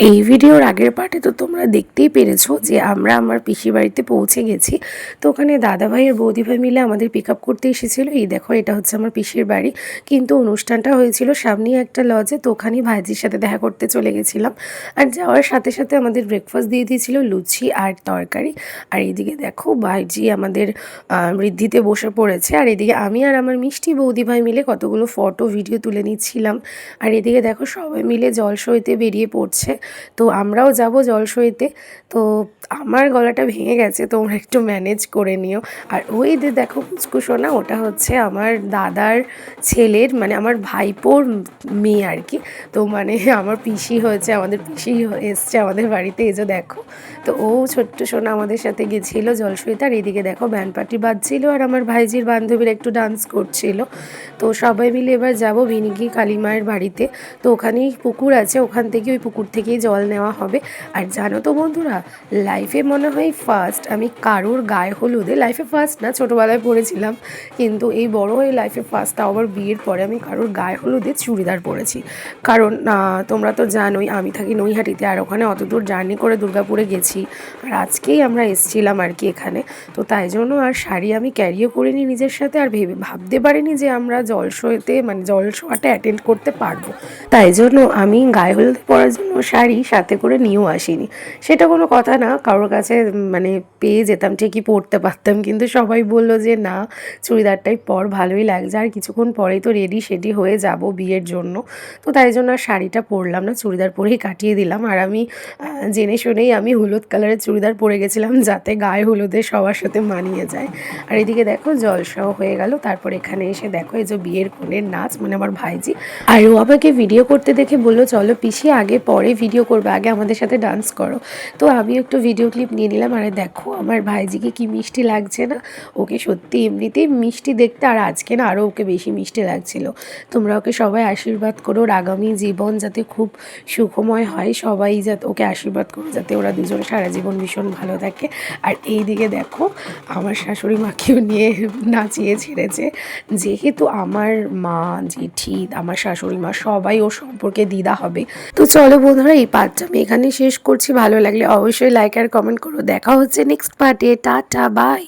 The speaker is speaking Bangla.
এই ভিডিওর আগের পার্টে তো তোমরা দেখতেই পেরেছো যে আমরা আমার পিসির বাড়িতে পৌঁছে গেছি। তো ওখানে দাদাভাই আর বৌদিভাই মিলে আমাদের পিক আপ করতে এসেছিলো। এই দেখো, এটা হচ্ছে আমার পিসির বাড়ি, কিন্তু অনুষ্ঠানটা হয়েছিল সামনেই একটা লজে। তো ওখানেই ভাইজির সাথে দেখা করতে চলে গেছিলাম। আর যাওয়ার সাথে সাথে আমাদের ব্রেকফাস্ট দিয়ে দিয়েছিল লুচি আর তরকারি। আর এইদিকে দেখো ভাইজি আমাদের ঋদ্ধিতে বসে পড়েছে, আর এদিকে আমি আর আমার মিষ্টি বৌদিভাই মিলে কতগুলো ফটো ভিডিও তুলে নিচ্ছিলাম। আর এদিকে দেখো সবাই মিলে জলসইতে বেরিয়ে পড়ছে। তো আমরাও যাব জলসইতে। তো আমার গলাটা ভেঙে গেছে, তোমরা একটু ম্যানেজ করে নিও। আর ওই যে দেখো কুচকুসোনা, ওটা হচ্ছে আমার দাদার ছেলের, মানে আমার ভাইপোর মেয়ে আর কি। তো মানে আমার পিসি হয়েছে, আমাদের পিসি এসছে আমাদের বাড়িতে, এই যে দেখো। তো ও ছোট্ট সোনা আমাদের সাথে গেছিলো জলসইতে। আর এদিকে দেখো ব্যান্ড পার্টি বাজছিল, আর আমার ভাইজির বান্ধবীরা একটু ডান্স করছিল। তো সবাই মিলে এবার যাব ভিনিগি কালীমায়ের বাড়িতে। তো ওখানেই পুকুর আছে, ওখান থেকে ওই পুকুর থেকেই জল নেওয়া হবে। আর জানো তো বন্ধুরা, লাইফে মনে হয় ফার্স্ট আমি কারোর গায়ে হলুদে, লাইফে ফার্স্ট না, ছোটোবেলায় পড়েছিলাম, কিন্তু এই বড় হয়ে লাইফে ফার্স্ট, তাও আবার বিয়ের পরে আমি কারোর গায়ে হলুদে চুড়িদার পরেছি। কারণ তোমরা তো জানোই আমি থাকি নৈহাটিতে, আর ওখানে অত দূর জার্নি করে দুর্গাপুরে গেছি। আর আজকেই আমরা এসছিলাম আর কি এখানে। তো তাই জন্য আর শাড়ি আমি ক্যারিও করিনি নিজের সাথে, আর ভাবতে পারিনি যে আমরা জলসইতে মানে জলসোয়াটা অ্যাটেন্ড করতে পারবো। তাই জন্য আমি গায়ে হলুদে পরার জন্য শাড়ি সাথে করে নিয়েও আসিনি। সেটা কোনো কথা না, কারোর কাছে মানে পেয়ে যেতাম, ঠিকই পরতে পারতাম, কিন্তু সবাই বললো যে না, চুড়িদারটাই পর, ভালোই লাগছে। আর কিছুক্ষণ পরেই তো রেডি সেডি হয়ে যাব বিয়ের জন্য। তো তাই জন্য আর শাড়িটা পরলাম না, চুড়িদার পরেই কাটিয়ে দিলাম। আর আমি জেনে শুনেই আমি হলুদ কালারের চুড়িদার পরে গেছিলাম, যাতে গায়ে হলুদে সবার সাথে মানিয়ে যায়। আর এদিকে দেখো জলসাও হয়ে গেল। তারপর এখানে এসে দেখো এই যে বিয়ের কনের নাচ, মানে আমার ভাইজি। আর ও আমাকে ভিডিও করতে দেখে বললো চলো পিসি আগে পরে ভিডিও করবে, আগে আমাদের সাথে ডান্স করো। তো আমি একটু ভিডিও ক্লিপ নিয়ে নিলাম। আর দেখো আমার ভাইজিকে কি মিষ্টি লাগছে না, ওকে সত্যি এমনিতেই মিষ্টি দেখতে, আর আজকে না আরও ওকে বেশি মিষ্টি লাগছিল। তোমরা ওকে সবাই আশীর্বাদ করো, ওর আগামী জীবন যাতে খুব সুখময় হয়, সবাই যাতে ওকে আশীর্বাদ করো, যাতে ওরা দুজন সারা জীবন ভীষণ ভালো থাকে। আর এই দিকে দেখো আমার শাশুড়ি মাকেও নিয়ে নাচিয়ে ছেড়েছে, যেহেতু আমার মা, জেঠি, আমার শাশুড়ি মা সবাই ওর সম্পর্কে দিদা হবে। তো চলো বন্ধুরা, এই পার্টটা আমি এখানে শেষ করছি। ভালো লাগলে অবশ্যই লাইক আর কমেন্ট করো। দেখা হচ্ছে নেক্সট পার্টে। Tata, by.